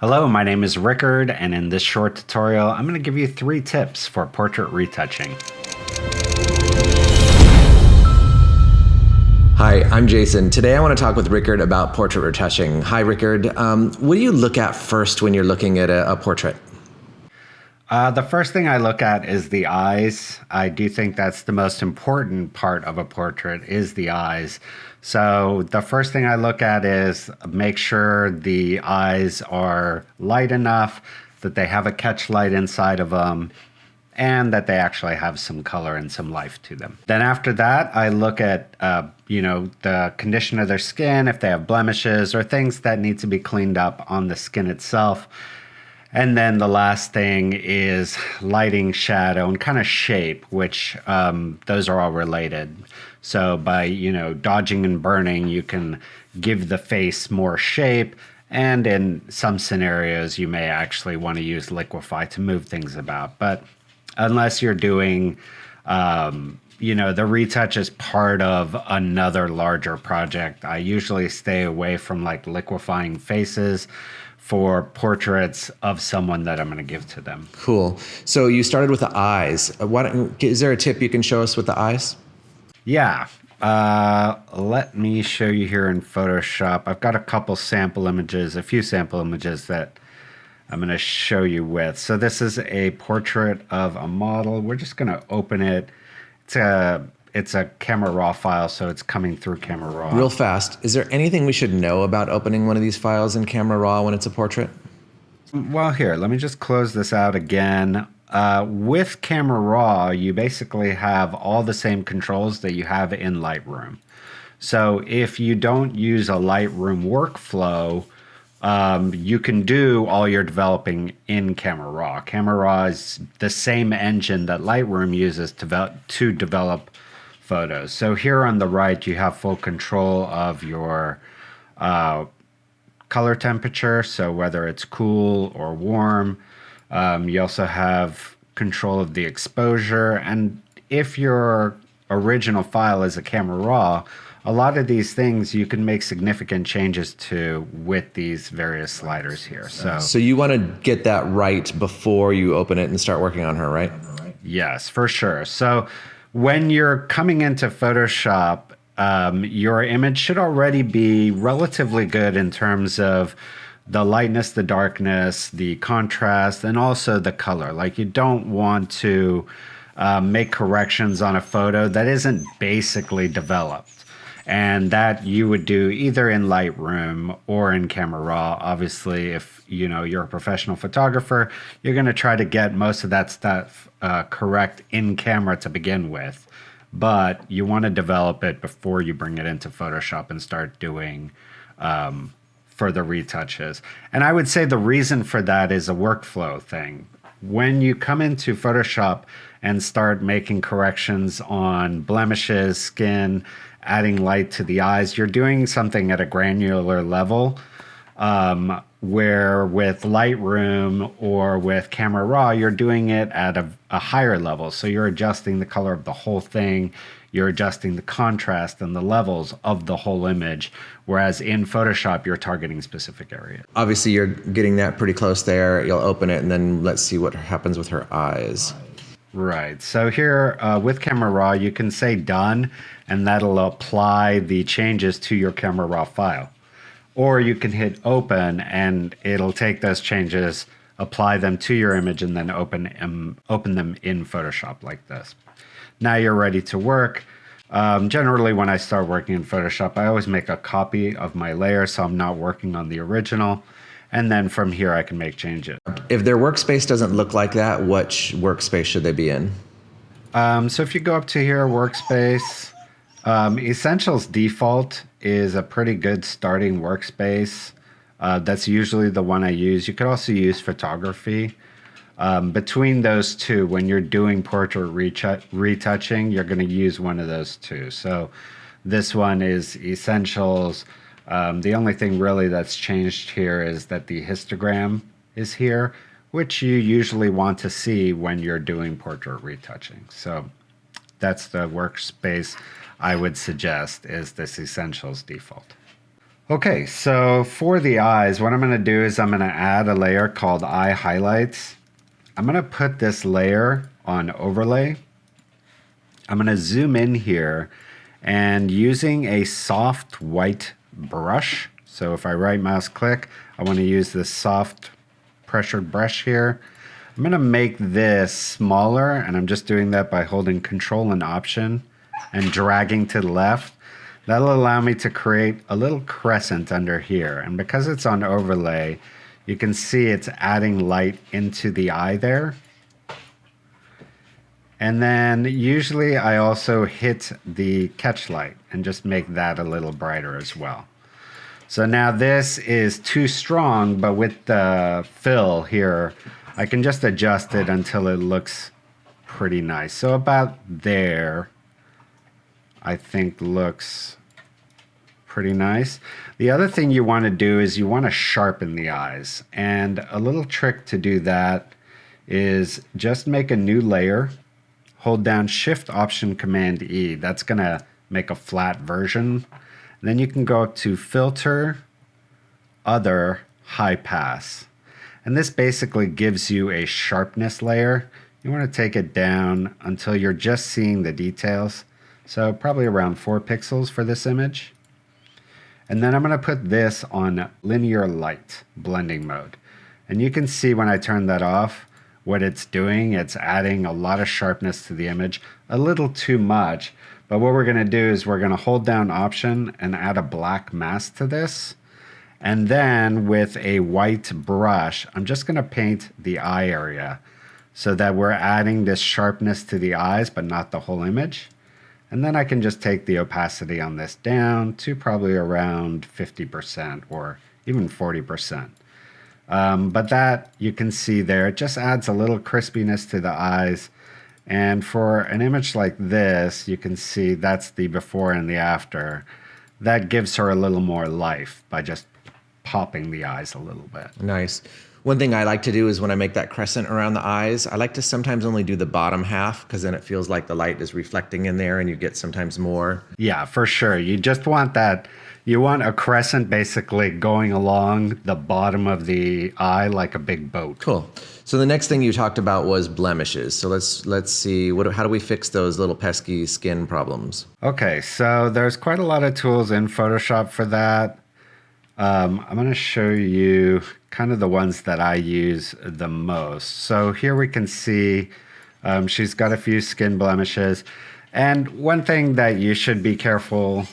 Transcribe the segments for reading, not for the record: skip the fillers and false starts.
Hello, my name is Rickard, and in this short tutorial, I'm going to give you 3 tips for portrait retouching. Hi, I'm Jason. Today I want to talk with Rickard about portrait retouching. Hi, Rickard. What do you look at first when you're looking at a portrait? The first thing I look at is the eyes. I do think that's the most important part of a portrait is the eyes. So the first thing I look at is make sure the eyes are light enough, that they have a catch light inside of them, and that they actually have some color and some life to them. Then after that, I look at, the condition of their skin, if they have blemishes or things that need to be cleaned up on the skin itself. And then the last thing is lighting, shadow, and kind of shape, which those are all related. So by, dodging and burning, you can give the face more shape. And in some scenarios, you may actually want to use liquify to move things about. But unless you're doing, the retouch is part of another larger project, I usually stay away from like liquefying faces for portraits of someone that I'm going to give to them. Cool. So you started with the eyes. Is there a tip you can show us with the eyes? Yeah. Let me show you here in Photoshop. I've got a few sample images that I'm going to show you with. So this is a portrait of a model. We're just going to open it. It's a camera raw file, so it's coming through camera raw. Real fast, is there anything we should know about opening one of these files in camera raw when it's a portrait? Well, here, let me just close this out again. With camera raw, you basically have all the same controls that you have in Lightroom. So if you don't use a Lightroom workflow, you can do all your developing in Camera Raw. Camera Raw is the same engine that Lightroom uses to develop photos. So here on the right, you have full control of your color temperature, so whether it's cool or warm. You also have control of the exposure. And if your original file is a Camera Raw, a lot of these things you can make significant changes to with these various sliders here. So you want to get that right before you open it and start working on her, right? Yes, for sure. So when you're coming into Photoshop, your image should already be relatively good in terms of the lightness, the darkness, the contrast, and also the color. Like, you don't want to make corrections on a photo that isn't basically developed. And that you would do either in Lightroom or in Camera Raw. Obviously, if you're a professional photographer, you're going to try to get most of that stuff correct in camera to begin with. But you want to develop it before you bring it into Photoshop and start doing further retouches. And I would say the reason for that is a workflow thing. When you come into Photoshop and start making corrections on blemishes, skin, adding light to the eyes, you're doing something at a granular level, where with Lightroom or with Camera Raw, you're doing it at a higher level. So you're adjusting the color of the whole thing, you're adjusting the contrast and the levels of the whole image, whereas in Photoshop, you're targeting specific areas. Obviously, you're getting that pretty close there. You'll open it, and then let's see what happens with her eyes. Right. So here with Camera Raw, you can say done, and that'll apply the changes to your Camera Raw file. Or you can hit open, and it'll take those changes, apply them to your image, and then open them in Photoshop like this. Now you're ready to work. Generally, when I start working in Photoshop, I always make a copy of my layer so I'm not working on the original. And then from here, I can make changes. If their workspace doesn't look like that, which workspace should they be in? So if you go up to here, workspace, Essentials default is a pretty good starting workspace. That's usually the one I use. You could also use photography. Between those two, when you're doing portrait retouching, you're going to use one of those two. So this one is Essentials. The only thing really that's changed here is that the histogram is here, which you usually want to see when you're doing portrait retouching. So that's the workspace I would suggest is this Essentials default. Okay, so for the eyes, what I'm going to do is I'm going to add a layer called eye highlights. I'm going to put this layer on overlay. I'm going to zoom in here and using a soft white brush. So if I right mouse click, I want to use this soft pressured brush here. I'm going to make this smaller, and I'm just doing that by holding Control and Option and dragging to the left. That'll allow me to create a little crescent under here. And because it's on overlay, you can see it's adding light into the eye there. And then usually I also hit the catch light and just make that a little brighter as well. So now this is too strong, but with the fill here, I can just adjust it until it looks pretty nice. So about there, I think looks pretty nice. The other thing you want to do is you want to sharpen the eyes. And a little trick to do that is just make a new layer, hold down Shift Option Command E. That's going to make a flat version. Then you can go up to Filter, Other, High Pass. And this basically gives you a sharpness layer. You want to take it down until you're just seeing the details. So probably around 4 pixels for this image. And then I'm going to put this on linear light blending mode. And you can see when I turn that off, what it's doing. It's adding a lot of sharpness to the image, a little too much. But what we're going to do is we're going to hold down Option and add a black mask to this. And then with a white brush, I'm just going to paint the eye area so that we're adding this sharpness to the eyes, but not the whole image. And then I can just take the opacity on this down to probably around 50% or even 40%. But that you can see there, it just adds a little crispiness to the eyes. And for an image like this, you can see that's the before and the after. That gives her a little more life by just popping the eyes a little bit. Nice. One thing I like to do is when I make that crescent around the eyes, I like to sometimes only do the bottom half because then it feels like the light is reflecting in there and you get sometimes more. Yeah, for sure. You just want that. You want a crescent basically going along the bottom of the eye like a big boat. Cool. So the next thing you talked about was blemishes. So let's see, how do we fix those little pesky skin problems? Okay, so there's quite a lot of tools in Photoshop for that. I'm going to show you kind of the ones that I use the most. So here we can see she's got a few skin blemishes. And one thing that you should be careful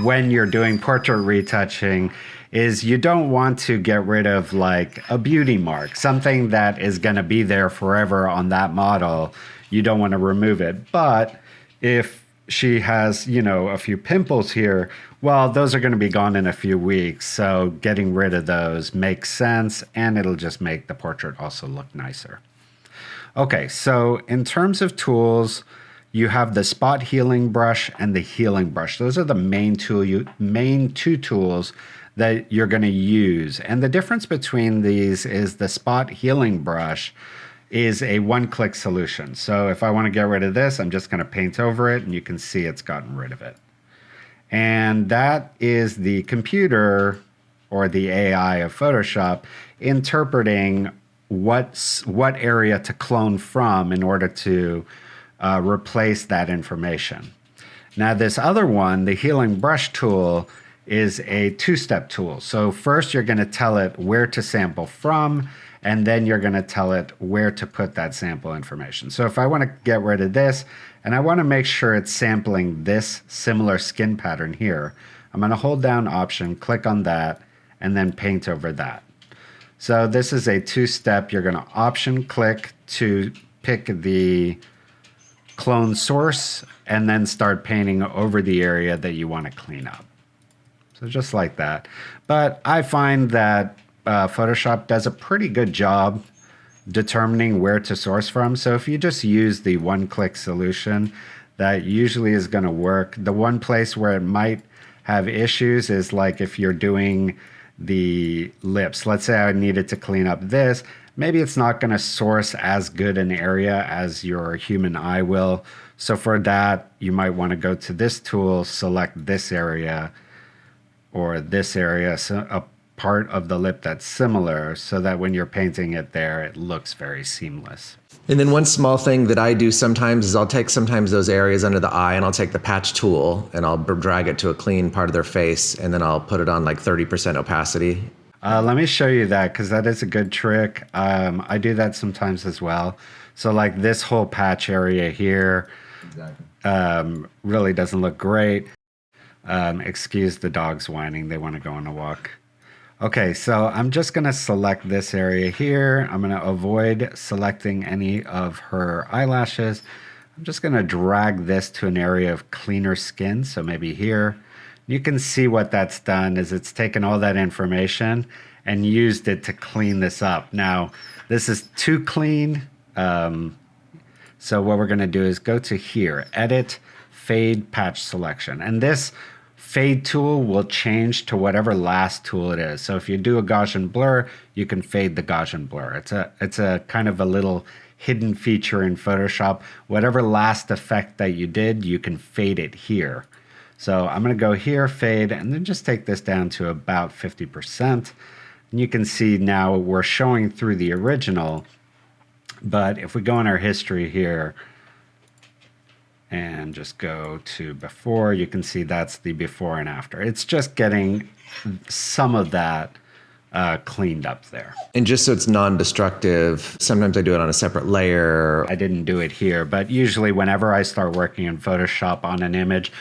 when you're doing portrait retouching is you don't want to get rid of like a beauty mark, something that is going to be there forever on that model. You don't want to remove it. But if she has, you know, a few pimples here, well, those are going to be gone in a few weeks. So getting rid of those makes sense, and it'll just make the portrait also look nicer. Okay, so in terms of tools, you have the spot healing brush and the healing brush. Those are the main two tools that you're going to use. And the difference between these is the spot healing brush is a one-click solution. So if I want to get rid of this, I'm just going to paint over it, and you can see it's gotten rid of it. And that is the computer or the AI of Photoshop interpreting what area to clone from in order to replace that information. Now this other one, the healing brush tool, is a two-step tool. So first you're going to tell it where to sample from, and then you're going to tell it where to put that sample information. So if I want to get rid of this, and I want to make sure it's sampling this similar skin pattern here, I'm going to hold down Option, click on that, and then paint over that. So this is a two-step. You're going to Option click to pick the clone source, and then start painting over the area that you want to clean up. So just like that. But I find that Photoshop does a pretty good job determining where to source from. So if you just use the one-click solution, that usually is going to work. The one place where it might have issues is like if you're doing the lips. Let's say I needed to clean up this. Maybe it's not going to source as good an area as your human eye will. So for that, you might want to go to this tool, select this area, or this area, so a part of the lip that's similar, so that when you're painting it there, it looks very seamless. And then one small thing that I do sometimes is I'll take sometimes those areas under the eye and I'll take the patch tool and I'll drag it to a clean part of their face and then I'll put it on like 30% opacity. Let me show you that, because that is a good trick. I do that sometimes as well. So like this whole patch area here, really doesn't look great. Excuse the dogs whining, they want to go on a walk. Okay, so I'm just going to select this area here. I'm going to avoid selecting any of her eyelashes. I'm just going to drag this to an area of cleaner skin, so maybe here. You can see what that's done is it's taken all that information and used it to clean this up. Now, this is too clean, so what we're going to do is go to here, Edit, Fade, Patch Selection. And this fade tool will change to whatever last tool it is. So if you do a Gaussian blur, you can fade the Gaussian blur. It's a kind of a little hidden feature in Photoshop. Whatever last effect that you did, you can fade it here. So I'm going to go here, fade, and then just take this down to about 50%. And you can see now we're showing through the original. But if we go in our history here, and just go to before, you can see that's the before and after. It's just getting some of that cleaned up there. And just so it's non-destructive, sometimes I do it on a separate layer. I didn't do it here, but usually whenever I start working in Photoshop on an image,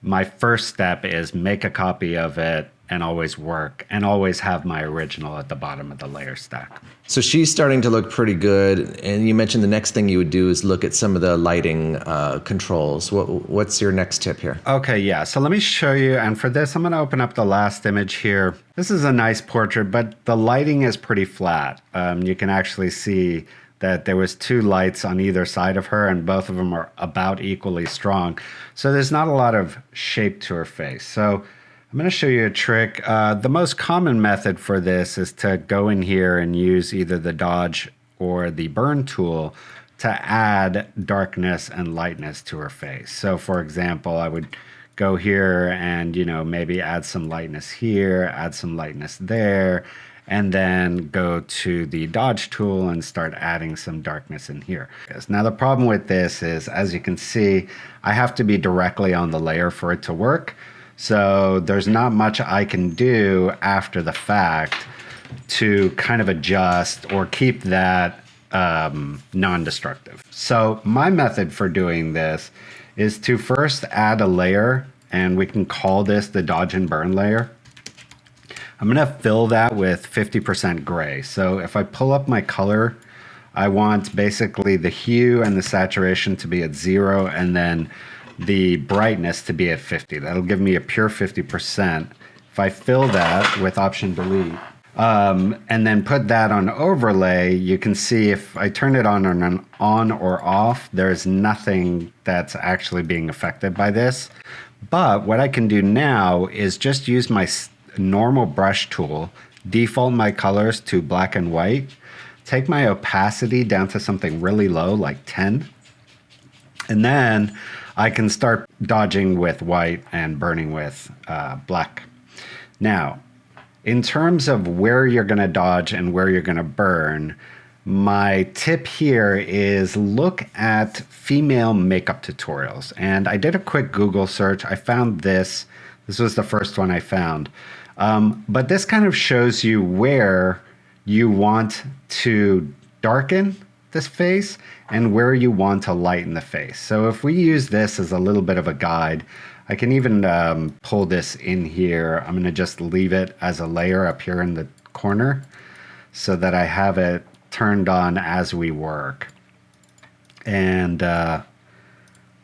my first step is make a copy of it and always work and always have my original at the bottom of the layer stack. So she's starting to look pretty good. And you mentioned the next thing you would do is look at some of the lighting controls. What's your next tip here? Okay, yeah. So let me show you. And for this, I'm going to open up the last image here. This is a nice portrait, but the lighting is pretty flat. You can actually see that there was two lights on either side of her and both of them are about equally strong. So there's not a lot of shape to her face. So I'm going to show you a trick. The most common method for this is to go in here and use either the dodge or the burn tool to add darkness and lightness to her face. So for example, I would go here and, maybe add some lightness here, add some lightness there, and then go to the dodge tool and start adding some darkness in here. Now the problem with this is, as you can see, I have to be directly on the layer for it to work. So there's not much I can do after the fact to kind of adjust or keep that non-destructive. So my method for doing this is to first add a layer, and we can call this the dodge and burn layer. I'm going to fill that with 50% gray. So if I pull up my color, I want basically the hue and the saturation to be at 0 and then the brightness to be at 50. That'll give me a pure 50%. If I fill that with Option Delete, and then put that on overlay, you can see if I turn it on or off, there's nothing that's actually being affected by this. But what I can do now is just use my normal brush tool, default my colors to black and white, take my opacity down to something really low, like 10, and then I can start dodging with white and burning with black. Now, in terms of where you're going to dodge and where you're going to burn, my tip here is look at female makeup tutorials. And I did a quick Google search. I found this. This was the first one I found. But this kind of shows you where you want to darken this face and where you want to lighten the face. So if we use this as a little bit of a guide, I can even pull this in here. I'm going to just leave it as a layer up here in the corner so that I have it turned on as we work. And I'm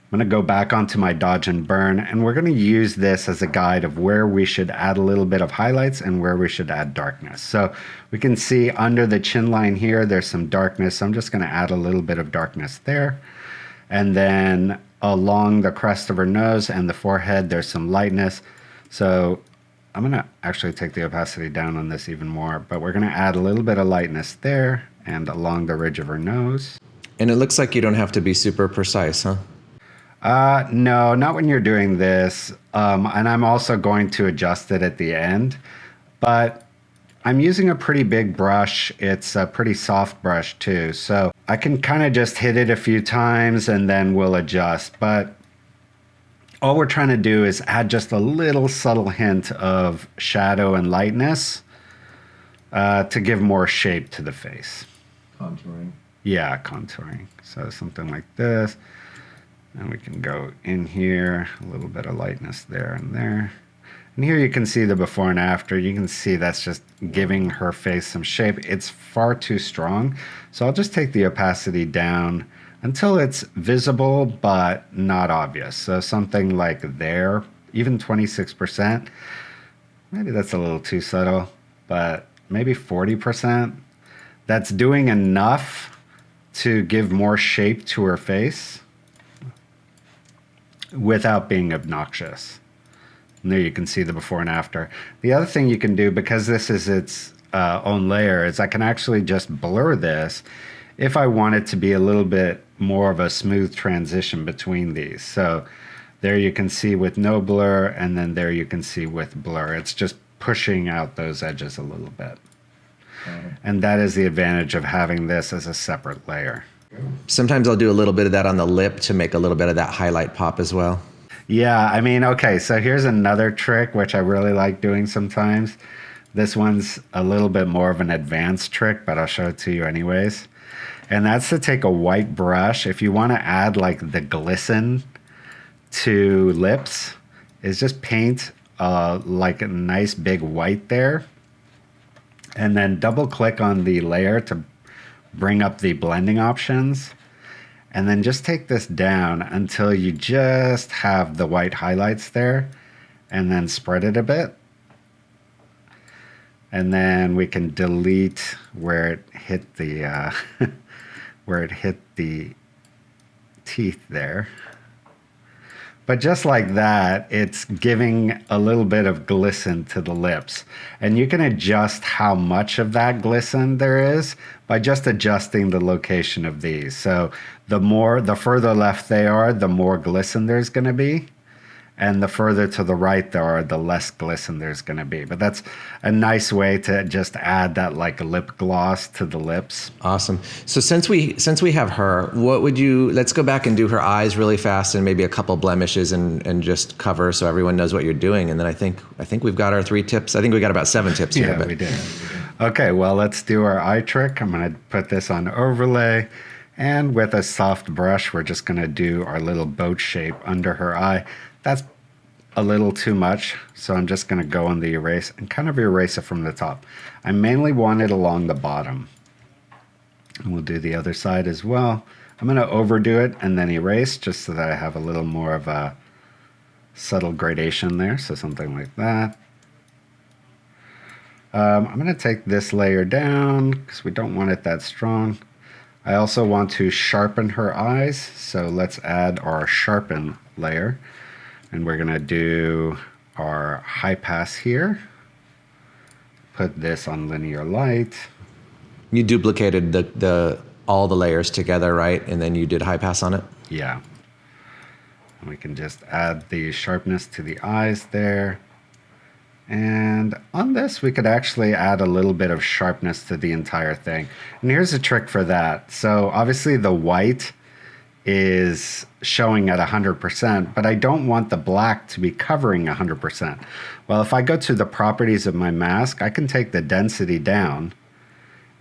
going to go back onto my dodge and burn, and we're going to use this as a guide of where we should add a little bit of highlights and where we should add darkness. So we can see under the chin line here, there's some darkness. So I'm just going to add a little bit of darkness there. And then along the crest of her nose and the forehead, there's some lightness. So I'm going to actually take the opacity down on this even more, but we're going to add a little bit of lightness there and along the ridge of her nose. And it looks like you don't have to be super precise, huh? No, not when you're doing this. And I'm also going to adjust it at the end. But I'm using a pretty big brush. It's a pretty soft brush too. So I can kind of just hit it a few times and then we'll adjust. But all we're trying to do is add just a little subtle hint of shadow and lightness to give more shape to the face. Contouring. Yeah, contouring. So something like this. And we can go in here, a little bit of lightness there and there. And here you can see the before and after. You can see that's just giving her face some shape. It's far too strong. So I'll just take the opacity down until it's visible but not obvious. So something like there, even 26%. Maybe that's a little too subtle, but maybe 40%. That's doing enough to give more shape to her face without being obnoxious. And there you can see the before and after. The other thing you can do, because this is its own layer, is I can actually just blur this if I want it to be a little bit more of a smooth transition between these. So there you can see with no blur, and then there you can see with blur. It's just pushing out those edges a little bit. And that is the advantage of having this as a separate layer. Sometimes I'll do a little bit of that on the lip to make a little bit of that highlight pop as well. Yeah, I mean, okay, so here's another trick which I really like doing sometimes. This one's a little bit more of an advanced trick, but I'll show it to you anyways. And that's to take a white brush. If you want to add like the glisten to lips, is just paint like a nice big white there. And then double click on the layer to bring up the blending options. And then just take this down until you just have the white highlights there, and then spread it a bit. And then we can delete where it hit the where it hit the teeth there. But just like that, it's giving a little bit of glisten to the lips. And you can adjust how much of that glisten there is by just adjusting the location of these. So the further left they are, the more glisten there's going to be. And the further to the right there are, the less glisten there's going to be. But that's a nice way to just add that like lip gloss to the lips. Awesome. So since we have her, let's go back and do her eyes really fast and maybe a couple blemishes and just cover so everyone knows what you're doing. And then I think we've got our 3 tips. I think we got about 7 tips here. Yeah, we did. Okay, well, let's do our eye trick. I'm going to put this on overlay. And with a soft brush, we're just going to do our little boat shape under her eye. That's a little too much, so I'm just going to go on the erase and kind of erase it from the top. I mainly want it along the bottom. And we'll do the other side as well. I'm going to overdo it and then erase just so that I have a little more of a subtle gradation there, so something like that. I'm going to take this layer down because we don't want it that strong. I also want to sharpen her eyes, so let's add our sharpen layer. And we're going to do our high pass here. Put this on linear light. You duplicated all the layers together, right? And then you did high pass on it? Yeah. And we can just add the sharpness to the eyes there. And on this, we could actually add a little bit of sharpness to the entire thing. And here's a trick for that. So obviously the white is showing at 100%, but I don't want the black to be covering 100%. Well, if I go to the properties of my mask, I can take the density down.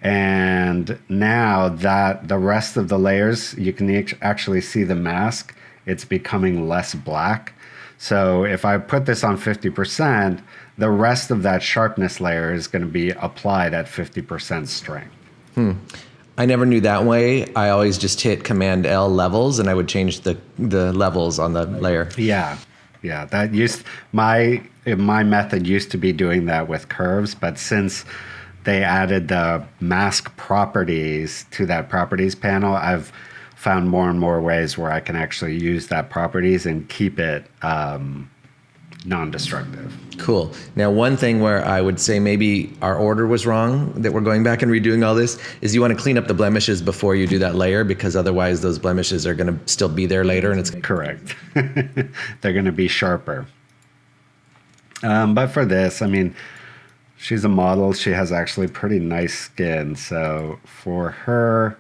And now that the rest of the layers, you can actually see the mask, it's becoming less black. So if I put this on 50%, the rest of that sharpness layer is going to be applied at 50% strength. I never knew that way. I always just hit Command L levels, and I would change the levels on the layer. Yeah, that my method used to be doing that with curves, but since they added the mask properties to that properties panel, I've found more and more ways where I can actually use that properties and keep it non-destructive. Cool. Now, one thing where I would say maybe our order was wrong, that we're going back and redoing all this, is you want to clean up the blemishes before you do that layer, because otherwise those blemishes are going to still be there later, and it's correct. They're going to be sharper. But for this, I mean, she's a model. She has actually pretty nice skin. So for her,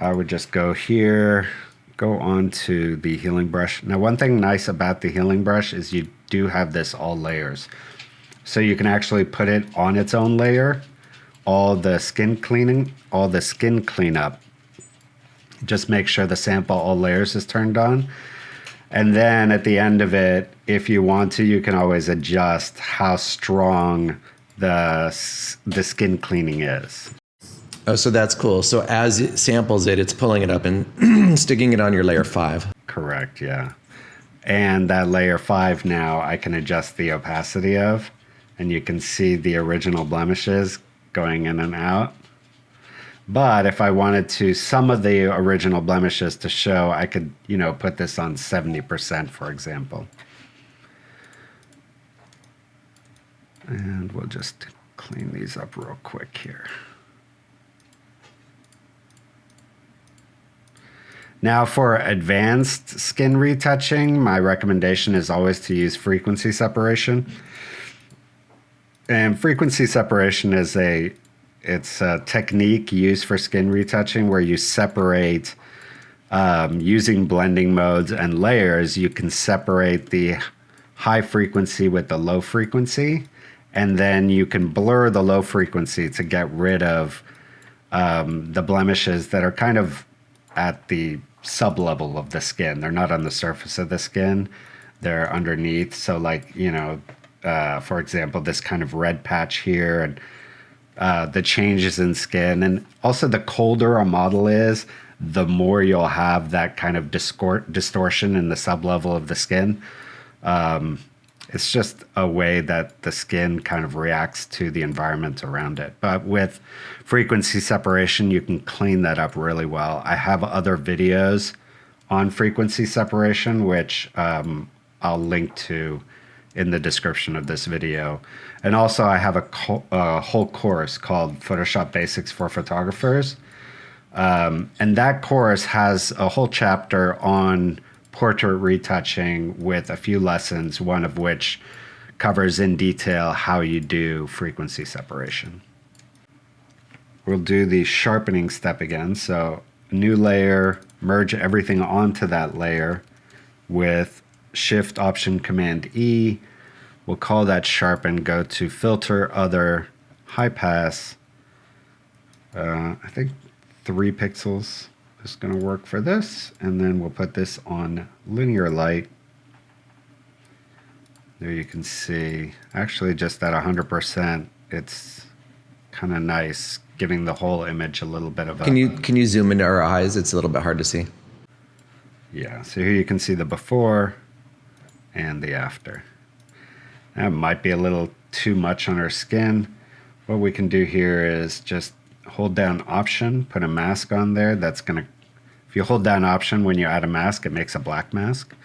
I would just go here, go on to the healing brush. Now, one thing nice about the healing brush is you do have this all layers. So you can actually put it on its own layer, all the skin cleanup. Just make sure the sample all layers is turned on. And then at the end of it, if you want to, you can always adjust how strong the skin cleaning is. Oh, so that's cool. So as it samples it, it's pulling it up and sticking it on your layer 5. Correct, yeah. And that layer 5 now I can adjust the opacity of, and you can see the original blemishes going in and out. But if I wanted to, some of the original blemishes to show, I could, put this on 70%, for example. And we'll just clean these up real quick here. Now, for advanced skin retouching, my recommendation is always to use frequency separation. And frequency separation is it's a technique used for skin retouching where you separate, using blending modes and layers, you can separate the high frequency with the low frequency, and then you can blur the low frequency to get rid of the blemishes that are kind of at the sub-level of the skin. They're not on the surface of the skin, they're underneath. So like, for example, this kind of red patch here, and the changes in skin. And also, the colder a model is, the more you'll have that kind of distortion in the sub-level of the skin. It's just a way that the skin kind of reacts to the environment around it. But with frequency separation, you can clean that up really well. I have other videos on frequency separation, which I'll link to in the description of this video. And also I have a whole course called Photoshop Basics for Photographers. And that course has a whole chapter on portrait retouching with a few lessons, one of which covers in detail how you do frequency separation. We'll do the sharpening step again. So new layer, merge everything onto that layer with Shift Option Command E. We'll call that sharpen, go to filter, other, high pass. I think 3 pixels is going to work for this. And then we'll put this on linear light. There you can see, actually just at 100%, it's kind of nice, giving the whole image a little bit of a... Can you zoom into our eyes? It's a little bit hard to see. Yeah, so here you can see the before and the after. That might be a little too much on our skin. What we can do here is just hold down Option, put a mask on there. That's gonna, if you hold down Option when you add a mask, it makes a black mask.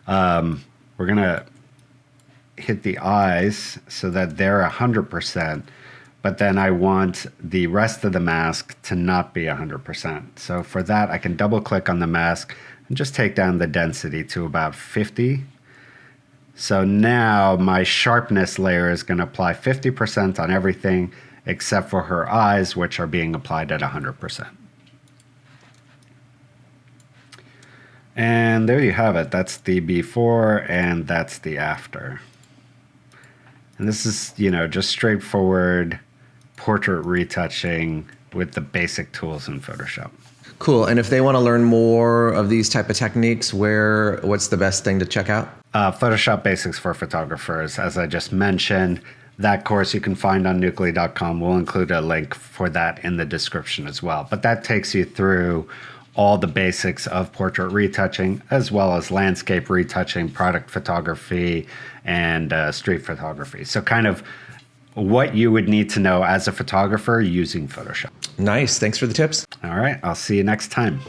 We're gonna hit the eyes so that they're 100%, but then I want the rest of the mask to not be 100%. So for that, I can double click on the mask and just take down the density to about 50. So now my sharpness layer is going to apply 50% on everything except for her eyes, which are being applied at 100%. And there you have it. That's the before and that's the after. And this is, just straightforward portrait retouching with the basic tools in Photoshop. Cool. And if they want to learn more of these type of techniques, what's the best thing to check out? Photoshop Basics for Photographers, as I just mentioned. That course you can find on Nucly.com. We'll include a link for that in the description as well. But that takes you through all the basics of portrait retouching, as well as landscape retouching, product photography, and street photography. So kind of what you would need to know as a photographer using Photoshop. Nice. Thanks for the tips. All right. I'll see you next time.